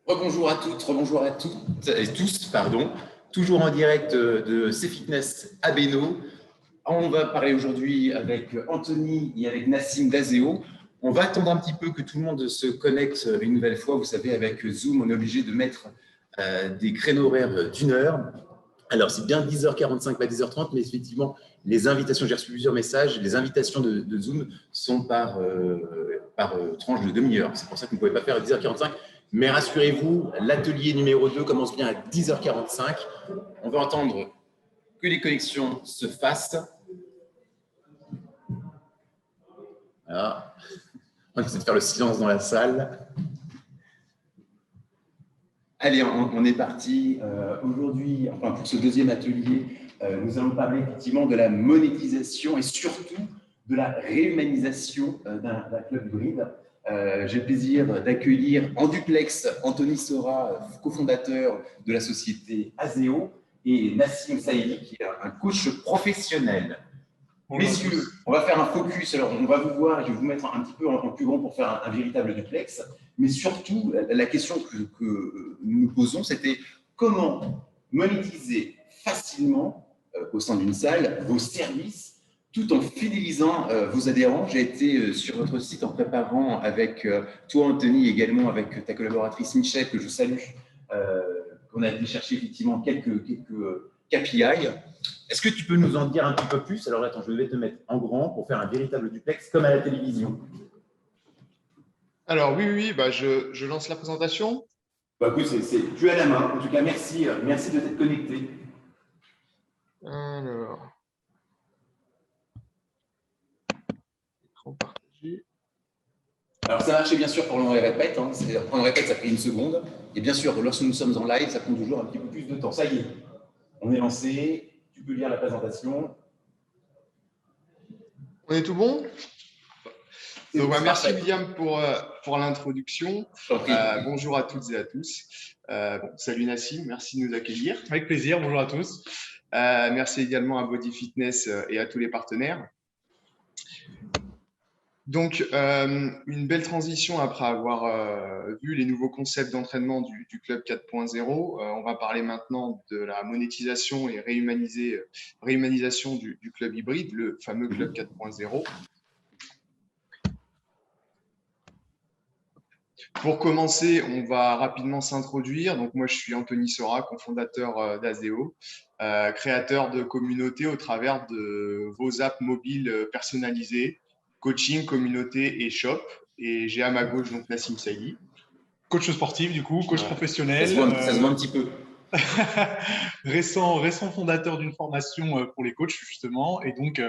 Rebonjour à toutes, rebonjour à toutes et tous, pardon. Toujours en direct de C-Fitness à Bénaud. On va parler aujourd'hui avec Anthony et avec Nassim d'Azéo. On va attendre un petit peu que tout le monde se connecte une nouvelle fois. Vous savez, avec Zoom, on est obligé de mettre des créneaux horaires d'une heure. Alors, c'est bien 10h45, pas 10h30, mais effectivement, les invitations, j'ai reçu plusieurs messages, les invitations de Zoom sont par tranche de demi-heure. C'est pour ça que vous ne pouvez pas faire à 10h45. Mais rassurez-vous, l'atelier numéro 2 commence bien à 10h45. On va entendre que les connexions se fassent. Voilà. On essaie de faire le silence dans la salle. Allez, on est parti. Aujourd'hui, enfin pour ce deuxième atelier, nous allons parler effectivement de la monétisation et surtout de la réhumanisation d'un club hybride. J'ai le plaisir d'accueillir en duplex Anthony Sora, cofondateur de la société Azéo, et Nassim Saïdi, qui est un coach professionnel. Bonjour. Messieurs, on va faire un focus. Alors, on va vous voir et je vais vous mettre un petit peu en plus grand pour faire un véritable duplex. Mais surtout, la question que nous nous posons, c'était comment monétiser facilement au sein d'une salle vos services tout en fidélisant vos adhérents. J'ai été sur votre site en préparant avec toi, Anthony, également avec ta collaboratrice Michel, que je salue. On a été chercher effectivement quelques KPI. Est-ce que tu peux nous en dire un petit peu plus? Alors attends, je vais te mettre en grand pour faire un véritable duplex comme à la télévision. Alors oui, bah, je lance la présentation. Bah, écoute, tu as la main. En tout cas, merci de t'être connecté. Alors, écran partagé. Alors ça marchait bien sûr pour on répète. Hein. On répète, ça fait une seconde. Et bien sûr, lorsque nous sommes en live, ça prend toujours un petit peu plus de temps. Ça y est, on est lancé. Tu peux lire la présentation. On est tout bon? Donc, bah, merci William pour l'introduction. Bonjour à toutes et à tous. Salut Nassim, merci de nous accueillir. Avec plaisir, bonjour à tous. Merci également à Body Fitness et à tous les partenaires. Donc, une belle transition après avoir vu les nouveaux concepts d'entraînement du Club 4.0. On va parler maintenant de la monétisation et réhumanisation du Club hybride, le fameux Club 4.0. Pour commencer, on va rapidement s'introduire. Donc, moi, je suis Anthony Sora, cofondateur d'Azéo, créateur de communautés au travers de vos apps mobiles personnalisées, coaching, communauté et shop. Et j'ai à ma gauche donc Nassim Saïdi. Coach sportif, du coup, coach professionnel. Ça se voit un petit peu. récent fondateur d'une formation pour les coachs, justement, et donc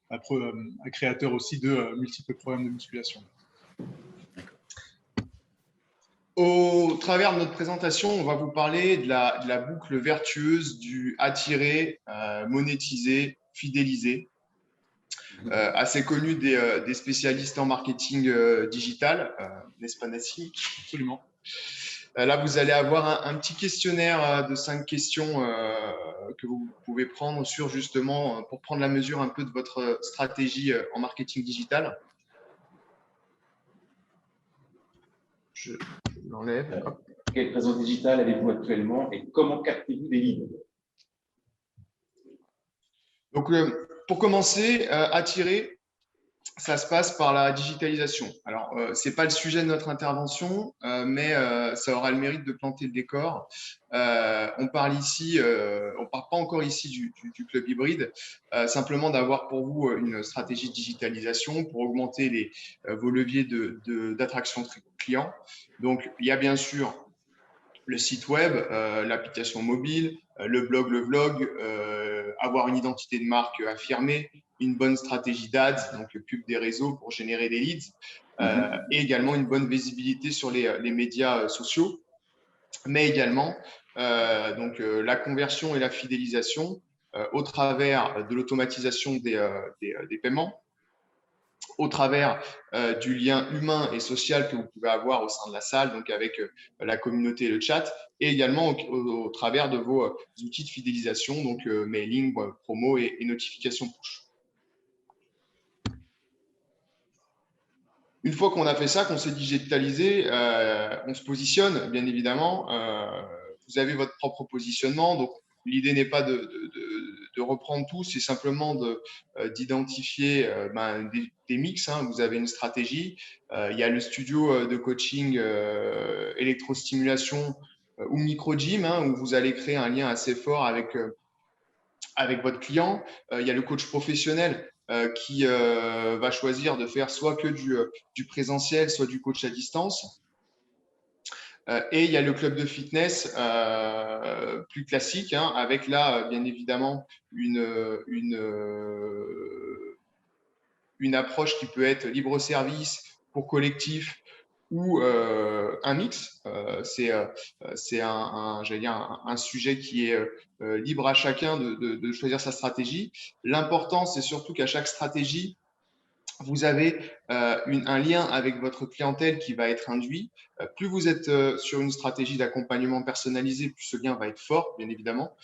un créateur aussi de multiples programmes de musculation. Au travers de notre présentation, on va vous parler de la boucle vertueuse du attirer, monétiser, fidéliser. Assez connu des spécialistes en marketing digital, n'est-ce pas Nassim? Absolument. Là, vous allez avoir un petit questionnaire de 5 questions que vous pouvez prendre sur justement pour prendre la mesure un peu de votre stratégie en marketing digital. Je l'enlève. Quelle présence digitale avez-vous actuellement et comment captez-vous des leads? Donc, pour commencer, attirer, ça se passe par la digitalisation. Alors, ce n'est pas le sujet de notre intervention, mais ça aura le mérite de planter le décor. On parle ici, on ne parle pas encore ici du club hybride, simplement d'avoir pour vous une stratégie de digitalisation pour augmenter vos leviers d'attraction client. Donc, il y a bien sûr le site web, l'application mobile, le blog, le vlog, avoir une identité de marque affirmée, une bonne stratégie d'ADS, donc pub des réseaux pour générer des leads, et également une bonne visibilité sur les médias sociaux, mais également la conversion et la fidélisation au travers de l'automatisation des paiements, au travers du lien humain et social que vous pouvez avoir au sein de la salle, donc avec la communauté et le chat, et également au travers de vos outils de fidélisation, donc mailing, promo et notification push. Une fois qu'on a fait ça, qu'on s'est digitalisé, on se positionne, bien évidemment. Vous avez votre propre positionnement. Donc, l'idée n'est pas de reprendre tout, c'est simplement d'identifier des mix. Hein. Vous avez une stratégie. Il y a le studio de coaching électrostimulation ou micro-gym, hein, où vous allez créer un lien assez fort avec votre client. Il y a le coach professionnel qui va choisir de faire soit que du présentiel, soit du coach à distance. Et il y a le club de fitness plus classique, hein, avec là, bien évidemment, une approche qui peut être libre service pour collectif ou un mix. C'est j'allais dire un sujet qui est libre à chacun de choisir sa stratégie. L'important, c'est surtout qu'à chaque stratégie, vous avez un lien avec votre clientèle qui va être induit. Plus vous êtes sur une stratégie d'accompagnement personnalisé, plus ce lien va être fort, bien évidemment.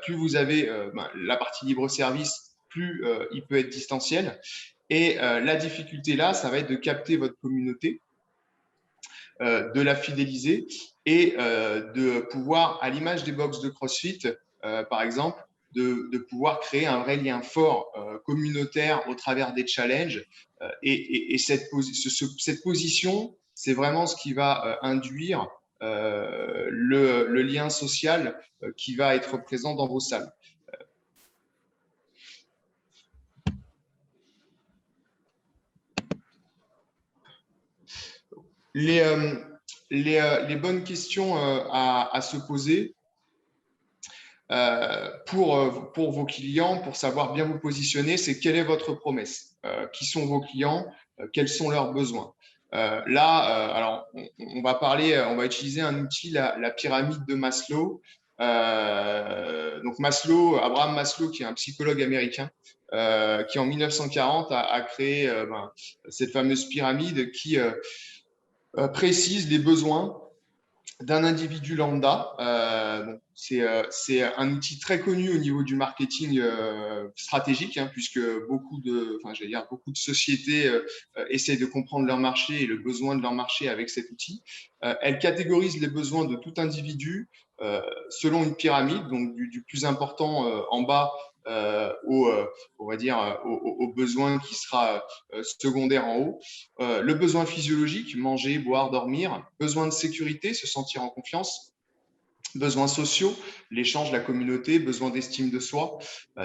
Plus vous avez la partie libre service, plus il peut être distanciel. Et la difficulté là, ça va être de capter votre communauté, de la fidéliser et de pouvoir, à l'image des box de CrossFit, par exemple, de pouvoir créer un vrai lien fort communautaire au travers des challenges. Et cette position, c'est vraiment ce qui va induire le lien social qui va être présent dans vos salles. Les bonnes questions à se poser pour vos clients, pour savoir bien vous positionner, c'est quelle est votre promesse, qui sont vos clients, quels sont leurs besoins. Alors on va utiliser un outil, la pyramide de Maslow. Donc Abraham Maslow, qui est un psychologue américain, qui en 1940 a créé cette fameuse pyramide qui précise les besoins d'un individu lambda. C'est un outil très connu au niveau du marketing stratégique, hein, puisque beaucoup de sociétés essayent de comprendre leur marché et le besoin de leur marché avec cet outil. Elle catégorise les besoins de tout individu selon une pyramide, donc du plus important en bas au besoin qui sera secondaire en haut. Le besoin physiologique, manger, boire, dormir. Besoin de sécurité, se sentir en confiance. Besoins sociaux, l'échange, la communauté. Besoin d'estime de soi,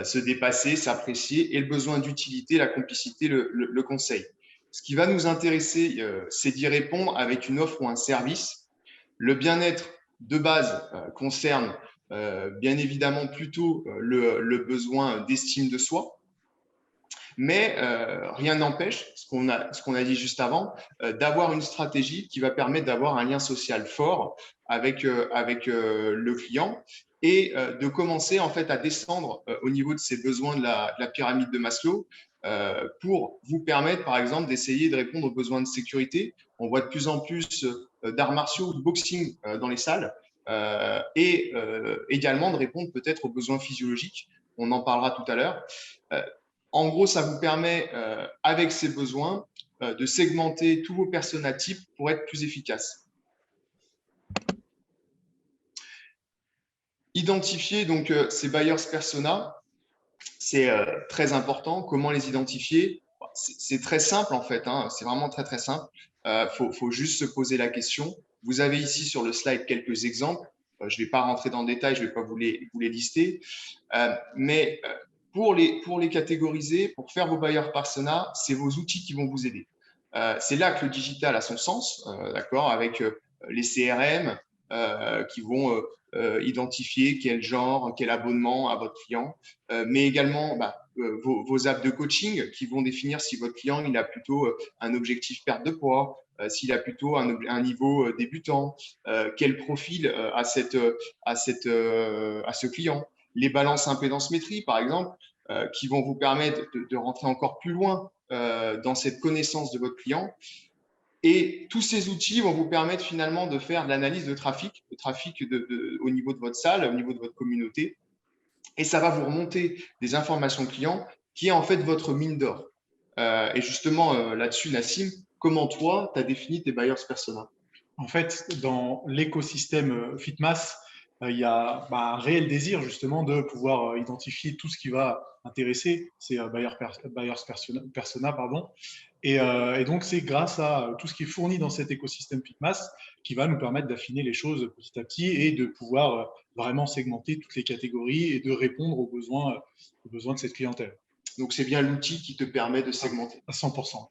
se dépasser, s'apprécier. Et le besoin d'utilité, la complicité, le conseil. Ce qui va nous intéresser, c'est d'y répondre avec une offre ou un service. Le bien-être de base concerne bien évidemment plutôt le besoin d'estime de soi. Mais rien n'empêche, ce qu'on a dit juste avant, d'avoir une stratégie qui va permettre d'avoir un lien social fort avec le client et de commencer en fait à descendre au niveau de ces besoins de la pyramide de Maslow pour vous permettre, par exemple, d'essayer de répondre aux besoins de sécurité. On voit de plus en plus d'arts martiaux, de boxing dans les salles et également de répondre peut-être aux besoins physiologiques. On en parlera tout à l'heure. En gros, ça vous permet, avec ces besoins, de segmenter tous vos personas types pour être plus efficace. Identifier donc ces buyers persona, c'est très important. Comment les identifier? C'est très simple en fait, hein. C'est vraiment très très simple. Faut juste se poser la question. Vous avez ici sur le slide quelques exemples. Je ne vais pas rentrer dans le détail, je ne vais pas vous les lister. Mais pour les catégoriser, pour faire vos buyers persona, c'est vos outils qui vont vous aider. C'est là que le digital a son sens, d'accord, avec les CRM qui vont identifier quel genre, quel abonnement à votre client, mais également vos apps de coaching qui vont définir si votre client il a plutôt un objectif perte de poids, s'il a plutôt un niveau débutant, quel profil a ce client. Les balances impédance-métrie, par exemple, qui vont vous permettre de rentrer encore plus loin dans cette connaissance de votre client. Et tous ces outils vont vous permettre finalement de faire de l'analyse de trafic au niveau de votre salle, au niveau de votre communauté. Et ça va vous remonter des informations clients qui est en fait votre mine d'or. Et justement, là-dessus, Nassim, comment toi, tu as défini tes buyers persona? En fait, dans l'écosystème Fitmass, il y a un réel désir justement de pouvoir identifier tout ce qui va intéresser ces buyers persona, pardon. Et donc, c'est grâce à tout ce qui est fourni dans cet écosystème Fitmass qui va nous permettre d'affiner les choses petit à petit et de pouvoir vraiment segmenter toutes les catégories et de répondre aux besoins de cette clientèle. Donc, c'est bien l'outil qui te permet de segmenter. À 100%.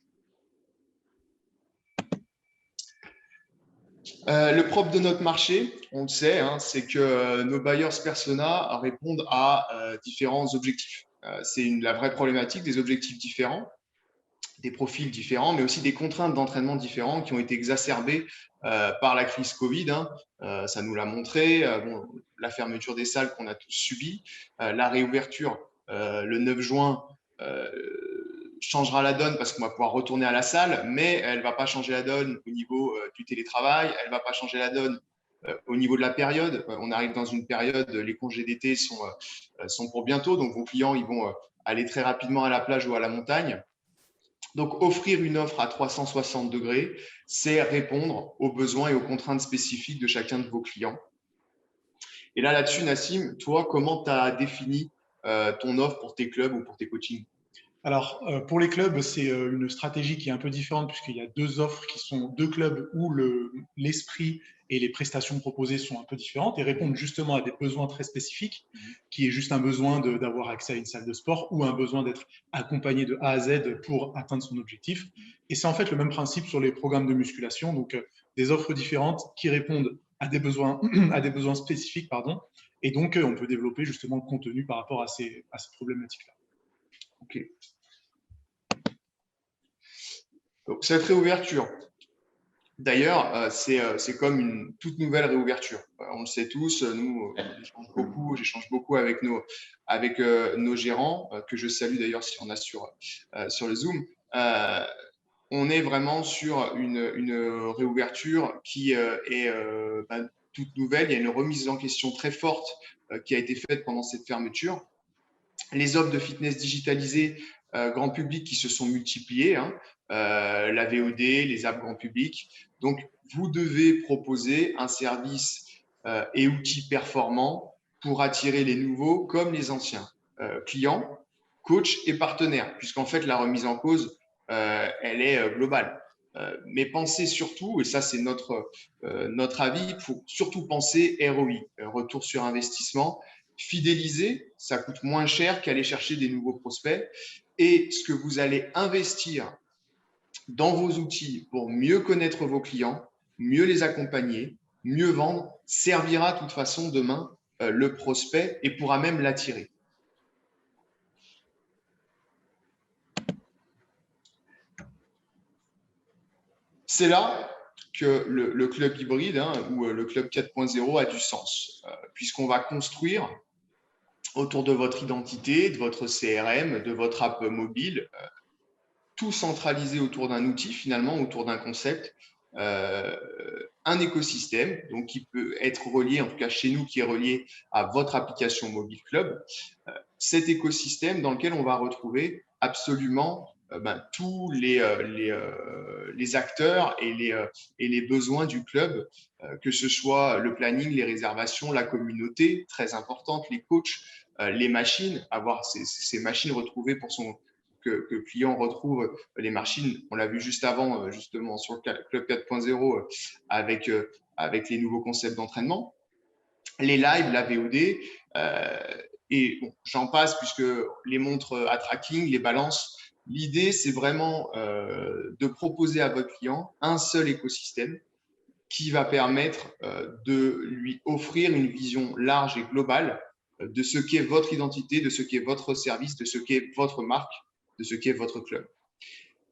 Le propre de notre marché, on le sait, hein, c'est que nos buyers persona répondent à différents objectifs. C'est la vraie problématique, des objectifs différents, des profils différents, mais aussi des contraintes d'entraînement différents qui ont été exacerbées par la crise Covid. Hein. Ça nous l'a montré, bon, la fermeture des salles qu'on a tous subie, la réouverture le 9 juin changera la donne parce qu'on va pouvoir retourner à la salle, mais elle ne va pas changer la donne au niveau du télétravail, elle ne va pas changer la donne au niveau de la période. On arrive dans une période, les congés d'été sont pour bientôt, donc vos clients ils vont aller très rapidement à la plage ou à la montagne. Donc, offrir une offre à 360 degrés, c'est répondre aux besoins et aux contraintes spécifiques de chacun de vos clients. Et là-dessus, Nassim, toi, comment tu as défini ton offre pour tes clubs ou pour tes coachings? Alors, pour les clubs, c'est une stratégie qui est un peu différente puisqu'il y a deux offres qui sont deux clubs où l'esprit et les prestations proposées sont un peu différentes et répondent justement à des besoins très spécifiques, qui est juste un besoin d'avoir accès à une salle de sport ou un besoin d'être accompagné de A à Z pour atteindre son objectif. Et c'est en fait le même principe sur les programmes de musculation, donc des offres différentes qui répondent à des besoins, à des besoins spécifiques, pardon, et donc on peut développer justement le contenu par rapport à ces problématiques-là. Ok. Donc, cette réouverture, d'ailleurs, c'est comme une toute nouvelle réouverture. On le sait tous, nous, j'échange beaucoup avec nos gérants, que je salue d'ailleurs si on a sur le Zoom. On est vraiment sur une réouverture qui est toute nouvelle. Il y a une remise en question très forte qui a été faite pendant cette fermeture. Les offres de fitness digitalisées grand public qui se sont multipliées, hein, la VOD, les apps grand public. Donc, vous devez proposer un service et outils performants pour attirer les nouveaux comme les anciens clients, coachs et partenaires, puisqu'en fait, la remise en cause, elle est globale. Mais pensez surtout, et ça c'est notre avis, il faut surtout penser ROI, retour sur investissement. Fidéliser, ça coûte moins cher qu'aller chercher des nouveaux prospects. Et ce que vous allez investir dans vos outils pour mieux connaître vos clients, mieux les accompagner, mieux vendre, servira de toute façon demain le prospect et pourra même l'attirer. C'est là que le club hybride ou le club 4.0 a du sens, puisqu'on va construire autour de votre identité, de votre CRM, de votre app mobile, tout centralisé autour d'un outil, finalement, autour d'un concept, un écosystème, donc qui peut être relié, en tout cas chez nous, qui est relié à votre application mobile club. Cet écosystème dans lequel on va retrouver absolument tous les acteurs et les besoins du club, que ce soit le planning, les réservations, la communauté, très importante, les coachs, les machines, avoir ces machines retrouvées pour que le client retrouve les machines. On l'a vu juste avant, justement, sur le Club 4.0 avec les nouveaux concepts d'entraînement. Les lives, la VOD, et bon, j'en passe puisque les montres à tracking, les balances. L'idée, c'est vraiment de proposer à votre client un seul écosystème qui va permettre de lui offrir une vision large et globale de ce qu'est votre identité, de ce qu'est votre service, de ce qu'est votre marque, de ce qu'est votre club.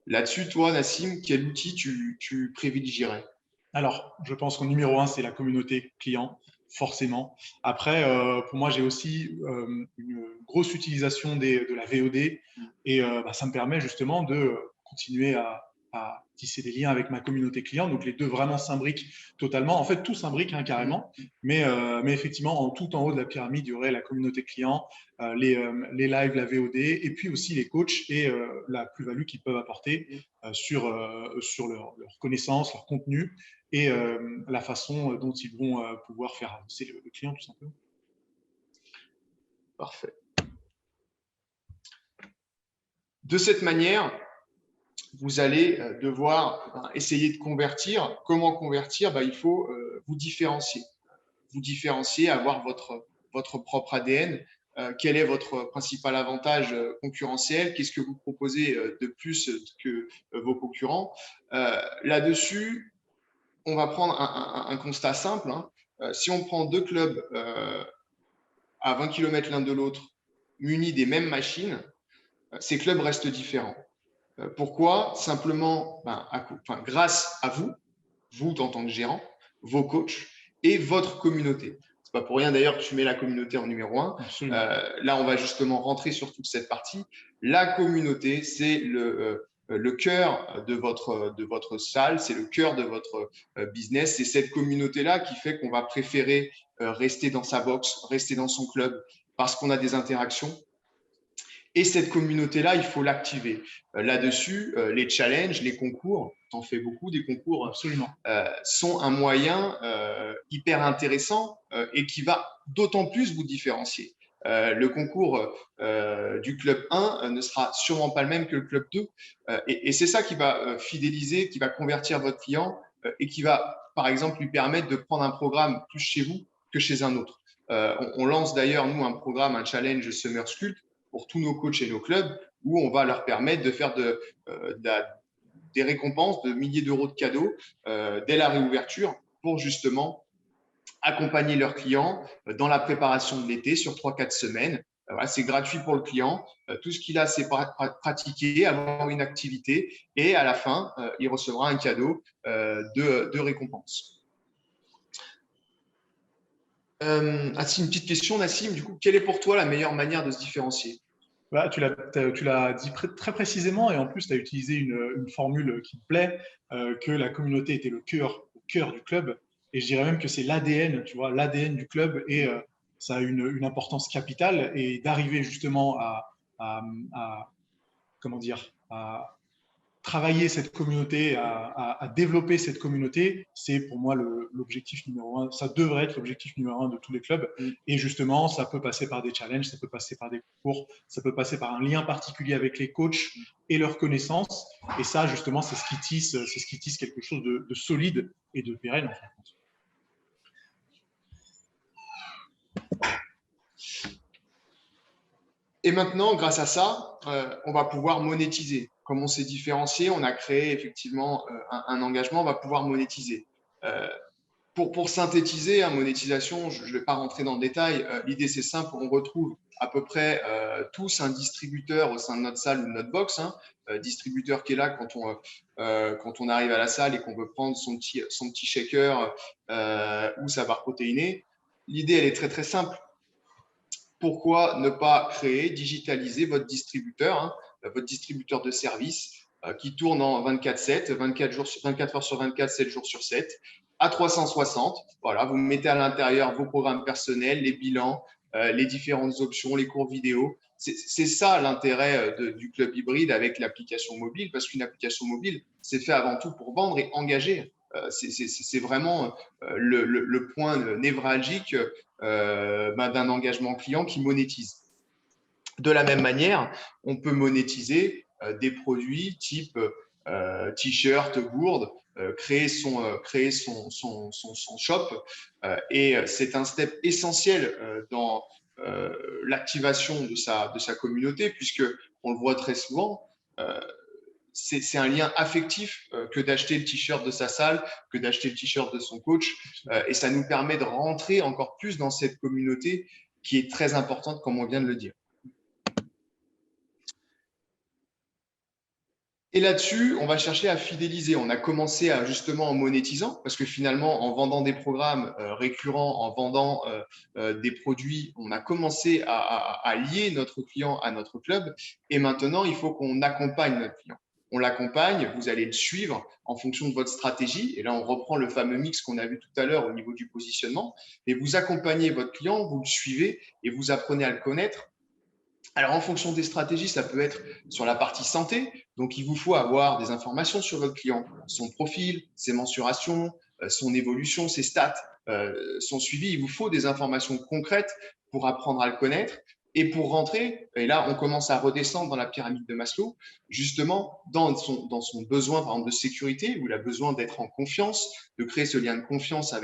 Là-dessus, toi, Nassim, quel outil tu privilégierais? Alors, je pense qu'en numéro 1, c'est la communauté client, forcément. Après, pour moi, j'ai aussi une grosse utilisation de la VOD et ça me permet justement de continuer à à tisser des liens avec ma communauté client. Donc, les deux vraiment s'imbriquent totalement. En fait, tout s'imbrique carrément. Mais effectivement, tout en haut de la pyramide, il y aurait la communauté client, les lives, la VOD, et puis aussi les coachs et la plus-value qu'ils peuvent apporter sur leur connaissance, leur contenu et la façon dont ils vont pouvoir faire avancer le client, tout simplement. Parfait. De cette manière, vous allez devoir essayer de convertir. Comment convertir? Il faut vous différencier. Vous différencier, avoir votre propre ADN. Quel est votre principal avantage concurrentiel? Qu'est-ce que vous proposez de plus que vos concurrents? Là-dessus, on va prendre un constat simple. Si on prend deux clubs à 20 km l'un de l'autre, munis des mêmes machines, ces clubs restent différents. Pourquoi? Simplement grâce à vous en tant que gérant, vos coachs et votre communauté. C'est pas pour rien d'ailleurs que tu mets la communauté en numéro 1. Là, on va justement rentrer sur toute cette partie. La communauté, c'est le cœur de votre salle, c'est le cœur de votre business. C'est cette communauté-là qui fait qu'on va préférer rester dans sa box, rester dans son club parce qu'on a des interactions. Et cette communauté-là, il faut l'activer. Là-dessus, les challenges, les concours, tu en fais beaucoup, des concours, absolument, sont un moyen hyper intéressant et qui va d'autant plus vous différencier. Le concours du club 1 ne sera sûrement pas le même que le club 2. Et c'est ça qui va fidéliser, qui va convertir votre client et qui va, par exemple, lui permettre de prendre un programme plus chez vous que chez un autre. On lance d'ailleurs, nous, un programme, un challenge Summer Sculpt pour tous nos coachs et nos clubs où on va leur permettre de faire des récompenses de milliers d'euros de cadeaux dès la réouverture pour justement accompagner leurs clients dans la préparation de l'été sur 3-4 semaines. Voilà, c'est gratuit pour le client. Tout ce qu'il a, c'est pratiquer, avoir une activité et à la fin, il recevra un cadeau de récompense. Une petite question, Nassim. Du coup, quelle est pour toi la meilleure manière de se différencier? Tu l'as dit très précisément et en plus, tu as utilisé une formule qui me plaît, que la communauté était au cœur du club. Et je dirais même que c'est l'ADN, tu vois, l'ADN du club et ça a une importance capitale. Et d'arriver justement comment dire, à travailler cette communauté, à développer cette communauté, c'est pour moi l'objectif numéro 1. Ça devrait être l'objectif numéro 1 de tous les clubs. Et justement, ça peut passer par des challenges, ça peut passer par des concours, ça peut passer par un lien particulier avec les coachs et leurs connaissances. Et ça, justement, c'est ce qui tisse quelque chose de solide et de pérenne, en fait. Et maintenant, grâce à ça, on va pouvoir monétiser. Comme on s'est différencié, on a créé effectivement un engagement, on va pouvoir monétiser. Pour synthétiser, monétisation, je ne vais pas rentrer dans le détail. L'idée, c'est simple, on retrouve à peu près tous un distributeur au sein de notre salle ou de notre box. Distributeur qui est là quand on arrive à la salle et qu'on veut prendre son petit shaker ou sa barre protéinée. L'idée, elle est très, très simple. Pourquoi ne pas créer, digitaliser votre distributeur de service qui tourne en 24/7, 24 heures sur 24, 7 jours sur 7, à 360. Voilà, vous mettez à l'intérieur vos programmes personnels, les bilans, les différentes options, les cours vidéo. C'est ça l'intérêt du club hybride avec l'application mobile, parce qu'une application mobile, c'est fait avant tout pour vendre et engager. C'est vraiment le point névralgique d'un engagement client qui monétise. De la même manière, on peut monétiser des produits type t-shirt, gourde, créer son shop. Et c'est un step essentiel dans l'activation de sa communauté, puisque on le voit très souvent, c'est un lien affectif que d'acheter le t-shirt de sa salle, que d'acheter le t-shirt de son coach. Et ça nous permet de rentrer encore plus dans cette communauté qui est très importante, comme on vient de le dire. Et là-dessus, on va chercher à fidéliser. On a commencé justement en monétisant, parce que finalement, en vendant des programmes récurrents, en vendant des produits, on a commencé à lier notre client à notre club. Et maintenant, il faut qu'on accompagne notre client. on l'accompagne, vous allez le suivre en fonction de votre stratégie. Et là, on reprend le fameux mix qu'on a vu tout à l'heure au niveau du positionnement. Et vous accompagnez votre client, vous le suivez et vous apprenez à le connaître. Alors, en fonction des stratégies, ça peut être sur la partie santé. Donc, il vous faut avoir des informations sur votre client, son profil, ses mensurations, son évolution, ses stats, son suivi. Il vous faut des informations concrètes pour apprendre à le connaître. Et pour rentrer, et là, on commence à redescendre dans la pyramide de Maslow, justement dans son besoin, par exemple, de sécurité, où il a besoin d'être en confiance, de créer ce lien de confiance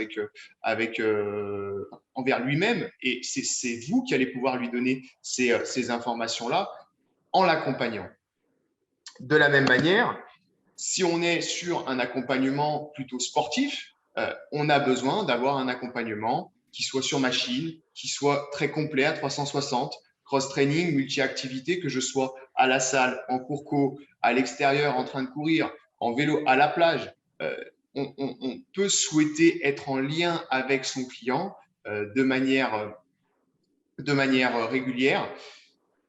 envers lui-même. Et c'est vous qui allez pouvoir lui donner ces informations-là en l'accompagnant. De la même manière, si on est sur un accompagnement plutôt sportif, on a besoin d'avoir un accompagnement qui soit sur machine, qui soit très complet à 360, cross-training, multi-activité, que je sois à la salle, en cours co, à l'extérieur, en train de courir, en vélo, à la plage. On peut souhaiter être en lien avec son client de manière régulière.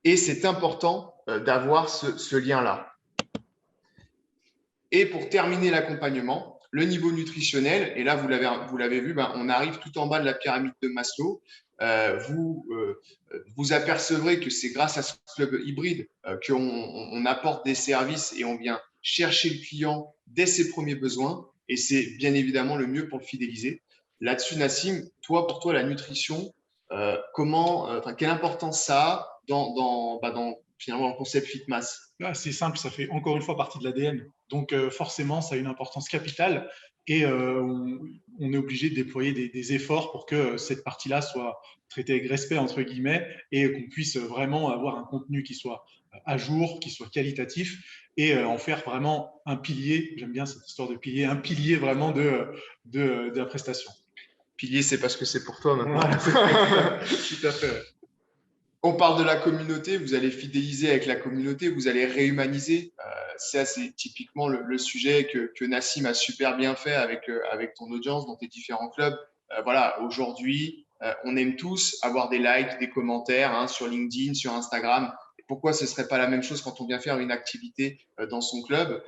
Et c'est important d'avoir ce lien-là. Et pour terminer l'accompagnement, le niveau nutritionnel, et là, vous l'avez vu, on arrive tout en bas de la pyramide de Maslow. Vous apercevrez que c'est grâce à ce club hybride qu'on apporte des services et on vient chercher le client dès ses premiers besoins. Et c'est bien évidemment le mieux pour le fidéliser. Là-dessus, Nassim, pour toi, la nutrition, quelle importance ça a dans finalement le concept FitMass? C'est simple, ça fait encore une fois partie de l'ADN. Donc forcément, ça a une importance capitale et on est obligé de déployer des efforts pour que cette partie-là soit traitée avec respect, entre guillemets, et qu'on puisse vraiment avoir un contenu qui soit à jour, qui soit qualitatif et en faire vraiment un pilier, j'aime bien cette histoire de pilier, un pilier vraiment de la prestation. Pilier, c'est parce que c'est pour toi maintenant. Voilà, tout à fait. On parle de la communauté, vous allez fidéliser avec la communauté, vous allez réhumaniser. Ça, c'est typiquement le sujet que Nassim a super bien fait avec ton audience dans tes différents clubs. Voilà, aujourd'hui, on aime tous avoir des likes, des commentaires sur LinkedIn, sur Instagram. Et pourquoi ce ne serait pas la même chose quand on vient faire une activité dans son club?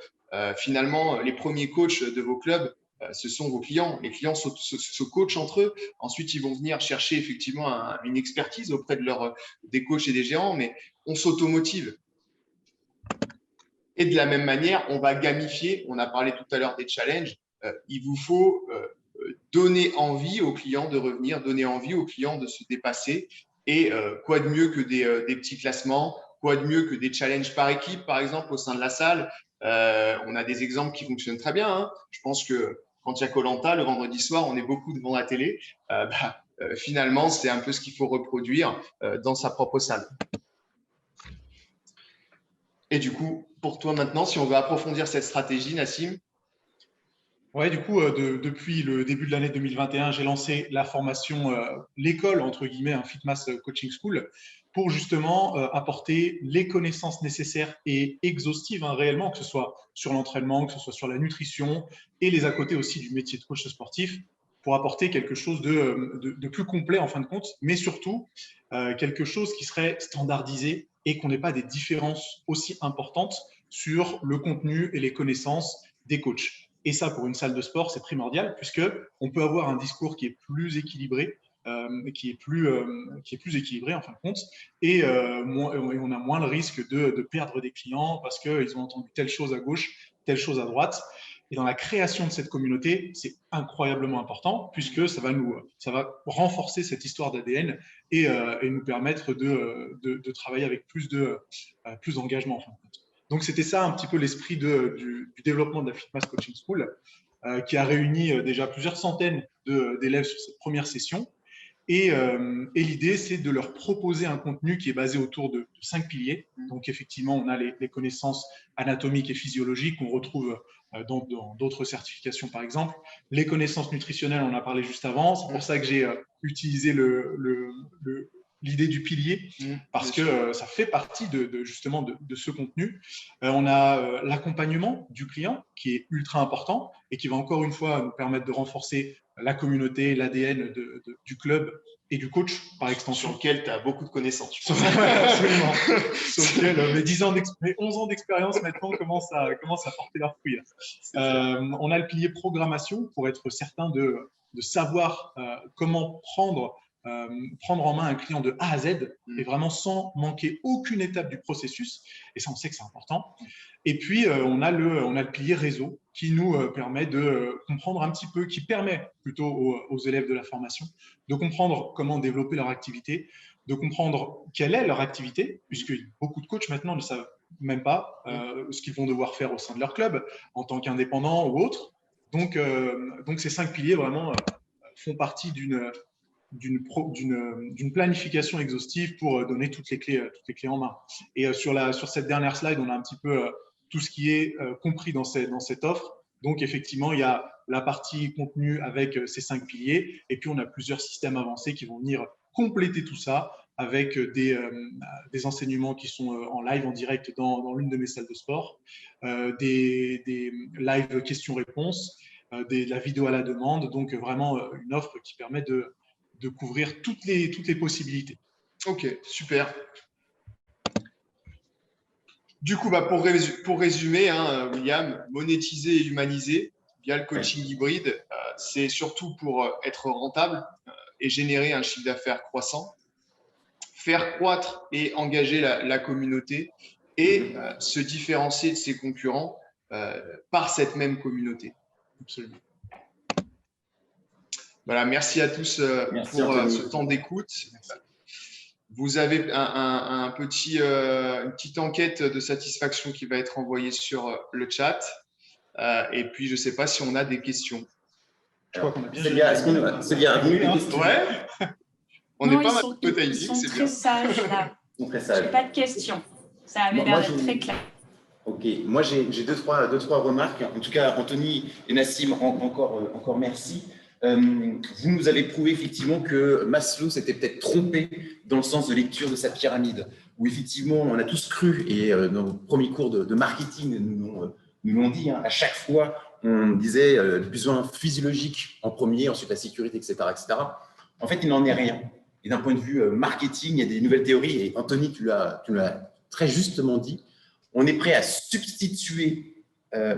Finalement, les premiers coachs de vos clubs, ce sont vos clients. Les clients se coachent entre eux. Ensuite, ils vont venir chercher effectivement une expertise auprès des coachs et des gérants, mais on s'automotive. Et de la même manière, on va gamifier. On a parlé tout à l'heure des challenges. Il vous faut donner envie aux clients de revenir, donner envie aux clients de se dépasser. Et quoi de mieux que des petits classements, quoi de mieux que des challenges par équipe, par exemple, au sein de la salle. On a des exemples qui fonctionnent très bien. Je pense que quand il y a Koh-Lanta, le vendredi soir, on est beaucoup devant la télé. Finalement, c'est un peu ce qu'il faut reproduire dans sa propre salle. Et du coup, pour toi maintenant, si on veut approfondir cette stratégie, Nassim? Ouais, du coup, depuis le début de l'année 2021, j'ai lancé la formation, l'école, entre guillemets, FitMass Coaching School, pour justement apporter les connaissances nécessaires et exhaustives, réellement, que ce soit sur l'entraînement, que ce soit sur la nutrition, et les à côté aussi du métier de coach sportif, pour apporter quelque chose de plus complet en fin de compte, mais surtout quelque chose qui serait standardisé et qu'on n'ait pas des différences aussi importantes sur le contenu et les connaissances des coachs. Et ça, pour une salle de sport, c'est primordial puisqu'on peut avoir un discours qui est plus équilibré, qui est plus équilibré en fin de compte, et on a moins le risque de perdre des clients parce qu'ils ont entendu telle chose à gauche, telle chose à droite. Et dans la création de cette communauté, c'est incroyablement important puisque ça va renforcer cette histoire d'ADN et nous permettre de travailler avec plus d'engagement en fin de compte. Donc, c'était ça un petit peu l'esprit du développement de la FitMass Coaching School, qui a réuni déjà plusieurs centaines d'élèves sur cette première session. Et l'idée, c'est de leur proposer un contenu qui est basé autour de 5 piliers. Donc, effectivement, on a les connaissances anatomiques et physiologiques qu'on retrouve dans d'autres certifications, par exemple. Les connaissances nutritionnelles, on en a parlé juste avant. C'est pour ça que j'ai utilisé l'idée du pilier, parce que ça fait partie justement de ce contenu. On a l'accompagnement du client qui est ultra important et qui va encore une fois nous permettre de renforcer la communauté, l'ADN du club et du coach par extension. Sur lequel tu as beaucoup de connaissances. Absolument. Sur lequel mes 11 ans d'expérience maintenant commencent à porter leurs fruits. On a le pilier programmation pour être certain de savoir comment prendre en main un client de A à Z et vraiment sans manquer aucune étape du processus. Et ça, on sait que c'est important. Et puis, on a le pilier réseau qui nous permet de comprendre un petit peu, qui permet plutôt aux élèves de la formation de comprendre comment développer leur activité, de comprendre quelle est leur activité, puisque beaucoup de coachs maintenant ne savent même pas ce qu'ils vont devoir faire au sein de leur club en tant qu'indépendants ou autres. Donc, ces 5 piliers vraiment font partie d'une planification exhaustive pour donner toutes les clés en main. Et sur cette dernière slide, on a un petit peu tout ce qui est compris dans cette offre. Donc, effectivement, il y a la partie contenu avec ces 5 piliers, et puis on a plusieurs systèmes avancés qui vont venir compléter tout ça avec des enseignements qui sont en live, en direct dans l'une de mes salles de sport, des live questions-réponses, de la vidéo à la demande. Donc, vraiment une offre qui permet de couvrir toutes les possibilités. Ok, super. Du coup, pour résumer, William, monétiser et humaniser via le coaching hybride, c'est surtout pour être rentable et générer un chiffre d'affaires croissant, faire croître et engager la communauté et se différencier de ses concurrents par cette même communauté. Absolument. Voilà, merci à tous pour ce temps d'écoute. Vous avez une petite enquête de satisfaction qui va être envoyée sur le chat. Et puis, je ne sais pas si on a des questions. Je crois qu'on a bien. C'est bien. Ouais. On n'est pas mal de timing, c'est bien. Ils sont très sages là. Ils sont très sages. J'ai pas de questions. Ça avait l'air d'être très clair. Ok, moi j'ai deux, trois remarques. En tout cas, Anthony et Nassim, encore merci. Vous nous avez prouvé effectivement que Maslow s'était peut-être trompé dans le sens de lecture de sa pyramide, où effectivement on a tous cru, et dans nos premiers cours de marketing nous l'ont dit, à chaque fois on disait le besoin physiologique en premier, ensuite la sécurité, etc., etc. En fait, il n'en est rien. Et d'un point de vue marketing, il y a des nouvelles théories, et Anthony, tu l'as très justement dit, on est prêt à substituer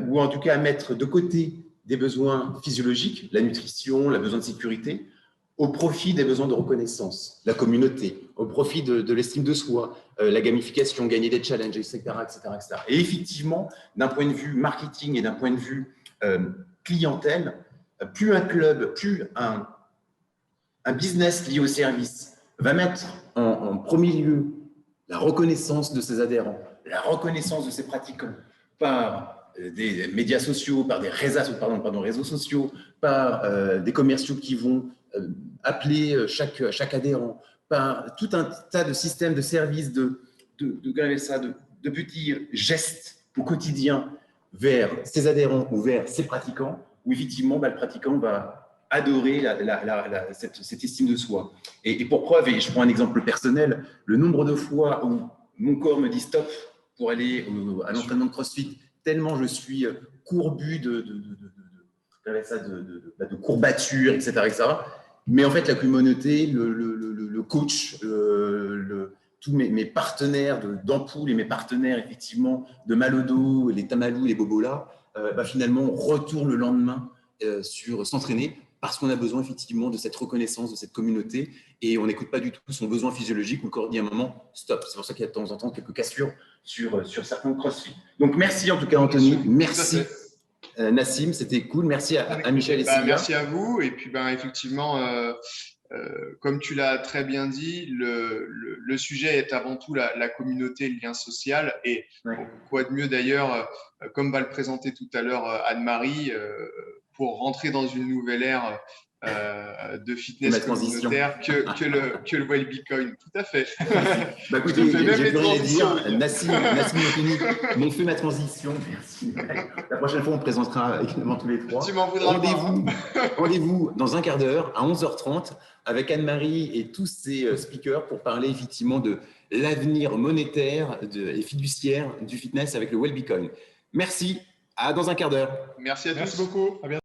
ou en tout cas à mettre de côté des besoins physiologiques, la nutrition, le besoin de sécurité, au profit des besoins de reconnaissance, la communauté, au profit de l'estime de soi, la gamification, gagner des challenges, etc., etc., etc. Et effectivement, d'un point de vue marketing et d'un point de vue clientèle, plus un club, plus un business lié au service va mettre en premier lieu la reconnaissance de ses adhérents, la reconnaissance de ses pratiquants par des médias sociaux, par des réseaux sociaux, par des commerciaux qui vont appeler chaque adhérent, par tout un tas de systèmes de services, de petits gestes au quotidien vers ses adhérents ou vers ses pratiquants, où effectivement le pratiquant va adorer cette estime de soi. Et pour preuve, et je prends un exemple personnel, le nombre de fois où mon corps me dit stop pour aller à l'entraînement de CrossFit, tellement je suis courbu de courbatures, etc., etc. Mais en fait, la communauté, le coach, tous mes partenaires d'ampoule et mes partenaires, effectivement, de mal au dos, les tamalous, les bobolas, finalement, retournent le lendemain sur s'entraîner parce qu'on a besoin, effectivement, de cette reconnaissance, de cette communauté, et on n'écoute pas du tout son besoin physiologique où le corps dit à un moment stop. C'est pour ça qu'il y a de temps en temps quelques cassures sur certains CrossFit. Donc, merci en tout cas, Anthony. Merci, Nassim. C'était cool. Merci à Michel et Sylvia. Merci à vous. Et puis, effectivement, comme tu l'as très bien dit, le sujet est avant tout la communauté, le lien social. Et quoi de mieux d'ailleurs, comme va le présenter tout à l'heure Anne-Marie, pour rentrer dans une nouvelle ère de fitness communautaire que le Wellbecoin. Tout à fait. Écoutez, j'ai plus rien à dire. Nassim et Anthony m'ont fait ma transition. Merci. La prochaine fois, on présentera également tous les trois. Tu m'en voudras pas. Rendez-vous dans un quart d'heure à 11h30 avec Anne-Marie et tous ces speakers pour parler effectivement de l'avenir monétaire et fiduciaire du fitness avec le Wellbecoin. Merci. À dans un quart d'heure. Merci à tous. Merci beaucoup. À bientôt.